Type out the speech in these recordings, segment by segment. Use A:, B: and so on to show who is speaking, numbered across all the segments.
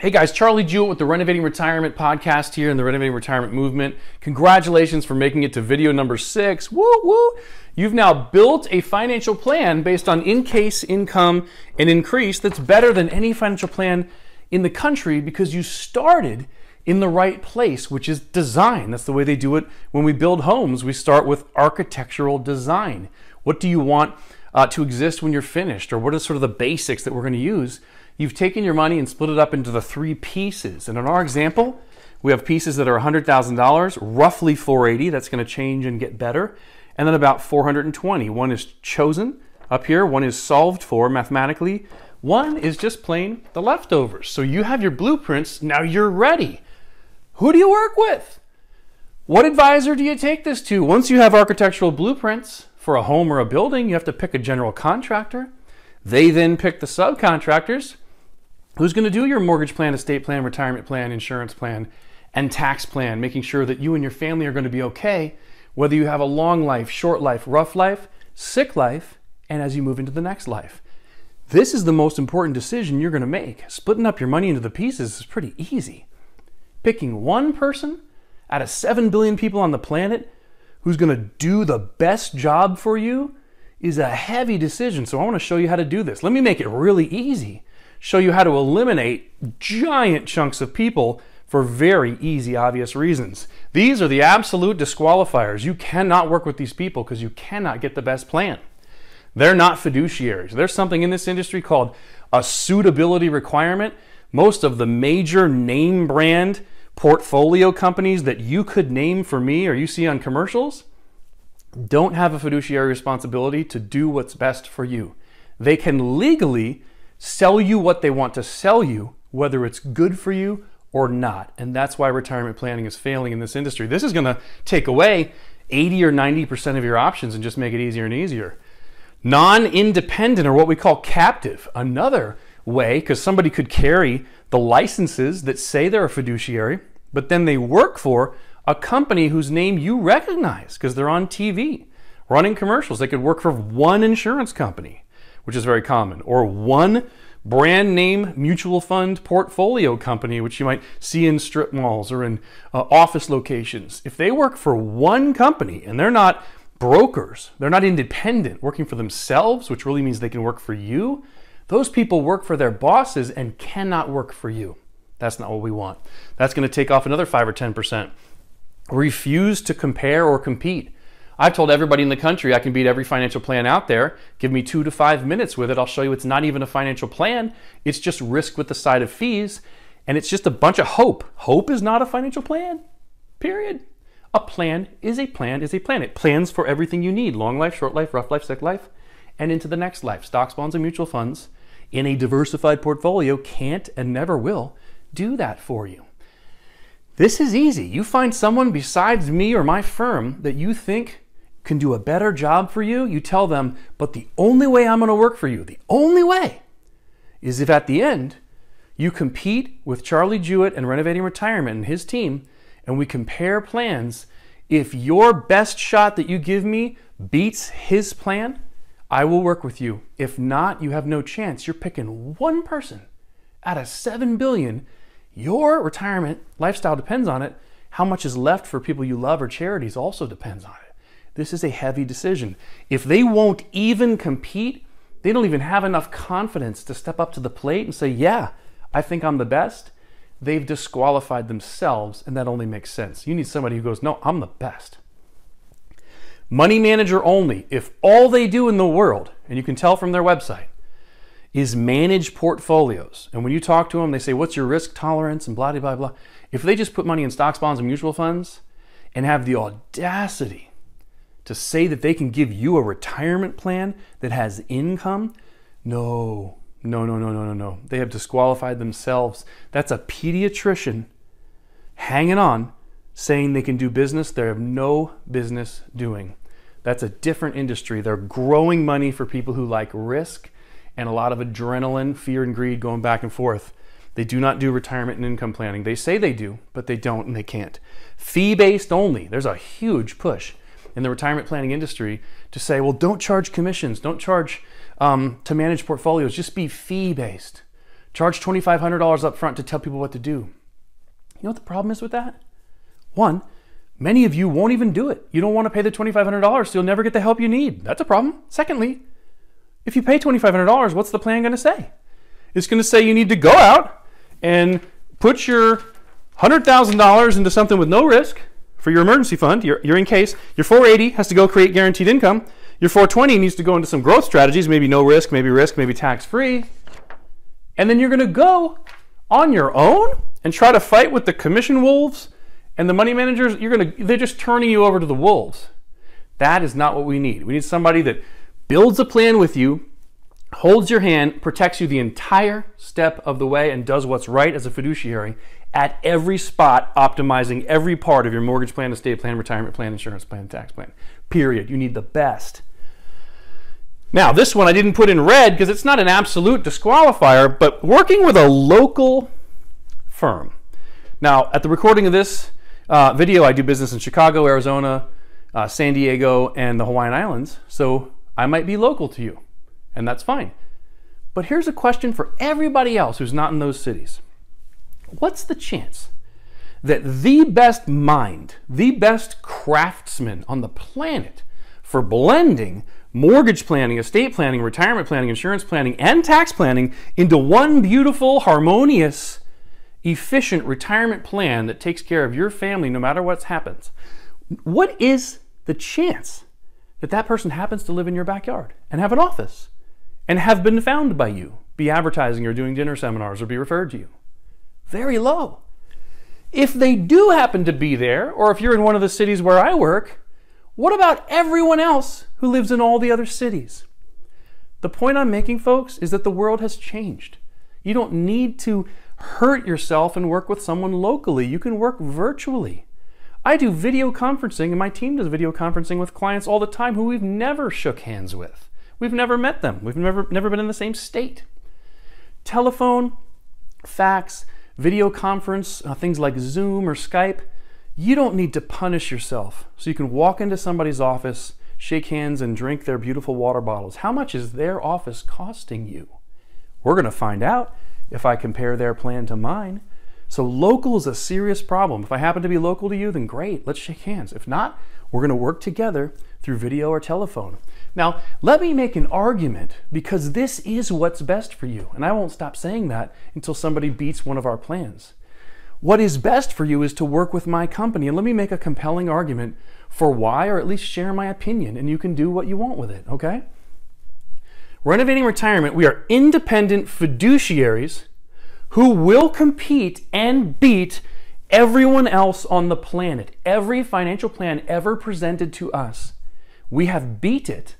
A: Hey guys, Charlie Jewett with the Renovating Retirement podcast here in the Renovating Retirement movement. Congratulations for making it to video number 6. Woo woo! You've now built a financial plan based on in-case income and increase that's better than any financial plan in the country because you started in the right place, which is design. That's the way they do it when we build homes. We start with architectural design. What do you want to exist when you're finished? Or what are sort of the basics that we're going to use? You've taken your money and split it up into the 3 pieces. And in our example, we have pieces that are $100,000, roughly $480. That's going to change and get better. And then about $420. One is chosen up here. One is solved for mathematically. One is just plain the leftovers. So you have your blueprints. Now you're ready. Who do you work with? What advisor do you take this to? Once you have architectural blueprints for a home or a building, you have to pick a general contractor. They then pick the subcontractors. Who's going to do your mortgage plan, estate plan, retirement plan, insurance plan, and tax plan, making sure that you and your family are going to be okay, whether you have a long life, short life, rough life, sick life, and as you move into the next life. This is the most important decision you're going to make. Splitting up your money into the pieces is pretty easy. Picking one person out of 7 billion people on the planet who's going to do the best job for you is a heavy decision. So I want to show you how to do this. Let me make it really easy. Show you how to eliminate giant chunks of people for very easy, obvious reasons. These are the absolute disqualifiers. You cannot work with these people because you cannot get the best plan. They're not fiduciaries. There's something in this industry called a suitability requirement. Most of the major name brand portfolio companies that you could name for me or you see on commercials don't have a fiduciary responsibility to do what's best for you. They can legally sell you what they want to sell you, whether it's good for you or not. And that's why retirement planning is failing in this industry. This is going to take away 80 or 90% of your options and just make it easier and easier. Non-independent, or what we call captive, another way, because somebody could carry the licenses that say they're a fiduciary, but then they work for a company whose name you recognize because they're on TV running commercials. They could work for one insurance company, which is very common, or one brand name mutual fund portfolio company, which you might see in strip malls or in office locations. If they work for one company and they're not brokers, they're not independent, working for themselves, which really means they can work for you, those people work for their bosses and cannot work for you. That's not what we want. That's going to take off another 5 or 10%. Refuse to compare or compete. I've told everybody in the country I can beat every financial plan out there. Give me 2 to 5 minutes with it. I'll show you it's not even a financial plan. It's just risk with the side of fees. And it's just a bunch of hope. Hope is not a financial plan, period. A plan is a plan is a plan. It plans for everything you need. Long life, short life, rough life, sick life, and into the next life. Stocks, bonds, and mutual funds in a diversified portfolio can't and never will do that for you. This is easy. You find someone besides me or my firm that you think can do a better job for you, you tell them, but the only way I'm going to work for you, the only way, is if at the end you compete with Charlie Jewett and Renovating Retirement and his team, and we compare plans. If your best shot that you give me beats his plan, I will work with you. If not, you have no chance. You're picking one person out of 7 billion. Your retirement lifestyle depends on it. How much is left for people you love or charities also depends on it. This is a heavy decision. If they won't even compete, they don't even have enough confidence to step up to the plate and say, yeah, I think I'm the best. They've disqualified themselves, and that only makes sense. You need somebody who goes, no, I'm the best. Money manager only. If all they do in the world, and you can tell from their website, is manage portfolios, and when you talk to them, they say, what's your risk tolerance and blah, blah, blah, blah. If they just put money in stocks, bonds, and mutual funds and have the audacity to say that they can give you a retirement plan that has income, no. They have disqualified themselves. That's a pediatrician hanging on, saying they can do business they have no business doing. That's a different industry. They're growing money for people who like risk and a lot of adrenaline, fear, and greed going back and forth. They do not do retirement and income planning. They say they do, but they don't and they can't. Fee-based only. There's a huge push in the retirement planning industry to say, well, don't charge commissions, don't charge to manage portfolios, just be fee-based. Charge $2,500 up front to tell people what to do. You know what the problem is with that? One, many of you won't even do it. You don't want to pay the $2,500, so you'll never get the help you need. That's a problem. Secondly, if you pay $2,500, what's the plan going to say? It's going to say you need to go out and put your $100,000 into something with no risk for your emergency fund. You're in case. Your 480 has to go create guaranteed income. Your 420 needs to go into some growth strategies, maybe no risk, maybe tax-free. And then you're going to go on your own and try to fight with the commission wolves and the money managers. They're just turning you over to the wolves. That is not what we need. We need somebody that builds a plan with you, holds your hand, protects you the entire step of the way, and does what's right as a fiduciary at every spot, optimizing every part of your mortgage plan, estate plan, retirement plan, insurance plan, tax plan. Period. You need the best. Now, this one I didn't put in red because it's not an absolute disqualifier, but working with a local firm. Now, at the recording of this video, I do business in Chicago, Arizona, San Diego, and the Hawaiian Islands, so I might be local to you, and that's fine. But here's a question for everybody else who's not in those cities. What's the chance that the best mind, the best craftsman on the planet for blending mortgage planning, estate planning, retirement planning, insurance planning, and tax planning into one beautiful, harmonious, efficient retirement plan that takes care of your family no matter what happens? What is the chance that that person happens to live in your backyard and have an office and have been found by you, be advertising or doing dinner seminars or be referred to you? Very low. If they do happen to be there, or if you're in one of the cities where I work, what about everyone else who lives in all the other cities? The point I'm making, folks, is that the world has changed. You don't need to hurt yourself and work with someone locally. You can work virtually. I do video conferencing, and my team does video conferencing with clients all the time who we've never shook hands with. We've never met them. We've never been in the same state. Telephone, fax, video conference, things like Zoom or Skype, you don't need to punish yourself so you can walk into somebody's office, shake hands, and drink their beautiful water bottles. How much is their office costing you? We're going to find out if I compare their plan to mine. So local is a serious problem. If I happen to be local to you, then great, let's shake hands. If not, we're going to work together through video or telephone. Now, let me make an argument, because this is what's best for you. And I won't stop saying that until somebody beats one of our plans. What is best for you is to work with my company. And let me make a compelling argument for why, or at least share my opinion, and you can do what you want with it, okay? Renovating Retirement, we are independent fiduciaries who will compete and beat everyone else on the planet. Every financial plan ever presented to us, we have beat it.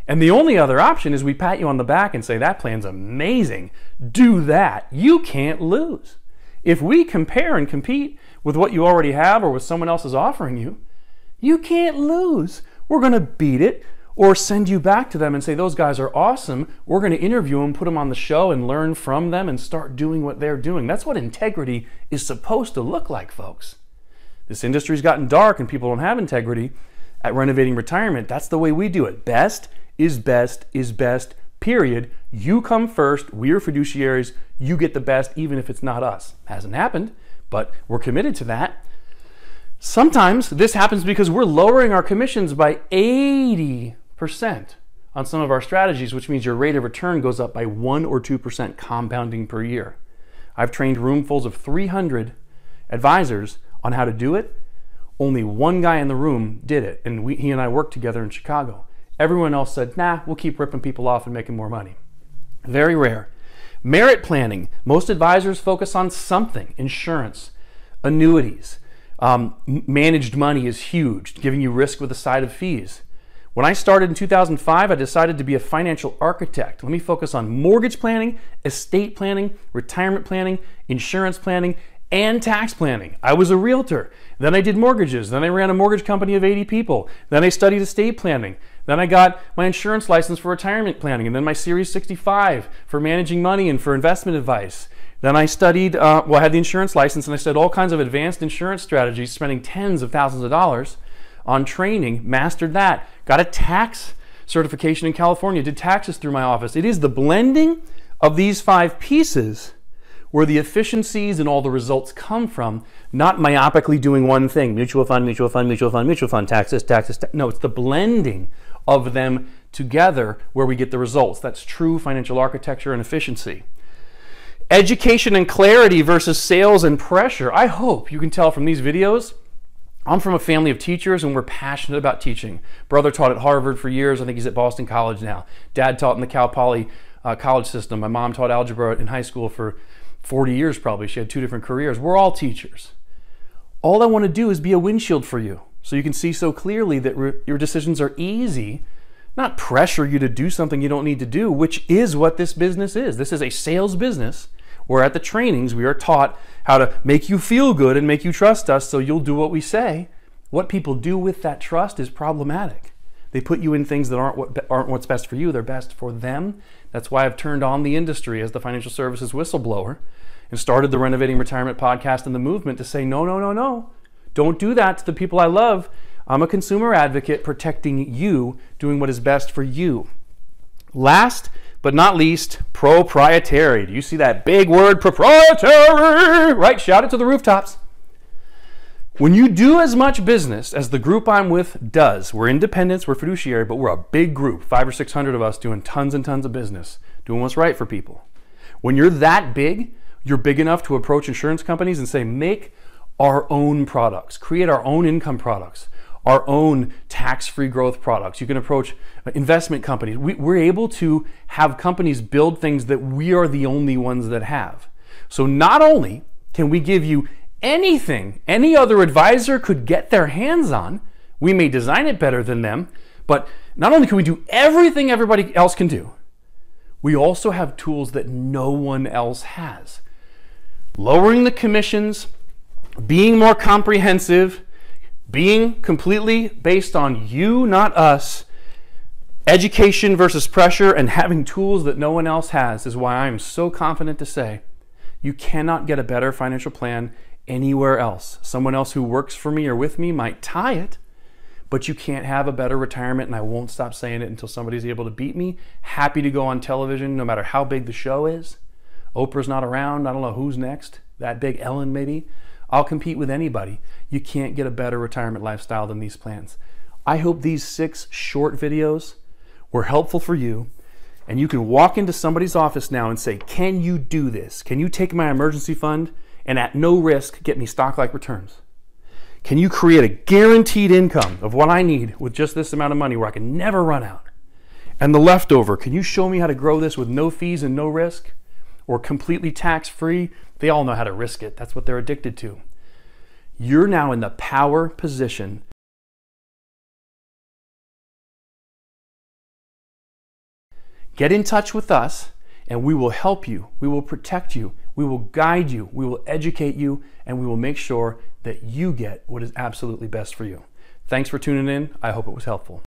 A: And the only other option is we pat you on the back and say, that plan's amazing. Do that. You can't lose. If we compare and compete with what you already have or what someone else is offering you, you can't lose. We're going to beat it or send you back to them and say, those guys are awesome. We're going to interview them, put them on the show, and learn from them and start doing what they're doing. That's what integrity is supposed to look like, folks. This industry's gotten dark and people don't have integrity. At Renovating Retirement, that's the way we do it. Best is best is best, period. You come first. We're fiduciaries. You get the best, even if it's not us. Hasn't happened, but we're committed to that. Sometimes this happens because we're lowering our commissions by 80% on some of our strategies, which means your rate of return goes up by 1 or 2% compounding per year. I've trained roomfuls of 300 advisors on how to do it. Only one guy in the room did it, and he and I worked together in Chicago. Everyone else said, nah, we'll keep ripping people off and making more money. Very rare. Merit planning. Most advisors focus on something. Insurance, annuities. Managed money is huge, giving you risk with a side of fees. When I started in 2005, I decided to be a financial architect. Let me focus on mortgage planning, estate planning, retirement planning, insurance planning, and tax planning. I was a realtor. Then I did mortgages. Then I ran a mortgage company of 80 people. Then I studied estate planning. Then I got my insurance license for retirement planning, and then my Series 65 for managing money and for investment advice. Then I studied, I had the insurance license, and I studied all kinds of advanced insurance strategies, spending tens of thousands of dollars on training, mastered that, got a tax certification in California, did taxes through my office. It is the blending of these 5 pieces where the efficiencies and all the results come from, not myopically doing one thing, mutual fund, mutual fund, mutual fund, mutual fund, taxes. No, it's the blending of them together where we get the results. That's true financial architecture and efficiency. Education and clarity versus sales and pressure. I hope you can tell from these videos, I'm from a family of teachers and we're passionate about teaching. Brother taught at Harvard for years. I think he's at Boston College now. Dad taught in the Cal Poly college system. My mom taught algebra in high school for 40 years probably. She had 2 different careers. We're all teachers. All I want to do is be a windshield for you so you can see so clearly that your decisions are easy, not pressure you to do something you don't need to do, which is what this business is. This is a sales business where at the trainings we are taught how to make you feel good and make you trust us so you'll do what we say. What people do with that trust is problematic. They put you in things that aren't what's best for you. They're best for them. That's why I've turned on the industry as the financial services whistleblower and started the Renovating Retirement podcast and the movement to say, no, no, no, no. Don't do that to the people I love. I'm a consumer advocate protecting you, doing what is best for you. Last but not least, proprietary. Do you see that big word, proprietary? Right, shout it to the rooftops. When you do as much business as the group I'm with does, we're independents, we're fiduciary, but we're a big group, 500 or 600 of us doing tons and tons of business, doing what's right for people. When you're that big, you're big enough to approach insurance companies and say, make our own products, create our own income products, our own tax-free growth products. You can approach investment companies. We're able to have companies build things that we are the only ones that have. So not only can we give you anything any other advisor could get their hands on, we may design it better than them, but not only can we do everything everybody else can do, we also have tools that no one else has. Lowering the commissions, being more comprehensive, being completely based on you, not us, education versus pressure, and having tools that no one else has is why I'm so confident to say you cannot get a better financial plan anywhere else. Someone else who works for me or with me might tie it, but you can't have a better retirement, and I won't stop saying it until somebody's able to beat me. Happy to go on television no matter how big the show is. Oprah's not around. I don't know who's next. That big Ellen maybe. I'll compete with anybody. You can't get a better retirement lifestyle than these plans. I hope these 6 short videos were helpful for you, and you can walk into somebody's office now and say, can you do this? Can you take my emergency fund and at no risk get me stock-like returns? Can you create a guaranteed income of what I need with just this amount of money where I can never run out? And the leftover, can you show me how to grow this with no fees and no risk? Or completely tax-free? They all know how to risk it. That's what they're addicted to. You're now in the power position. Get in touch with us and we will help you. We will protect you. We will guide you. We will educate you, and we will make sure that you get what is absolutely best for you. Thanks for tuning in. I hope it was helpful.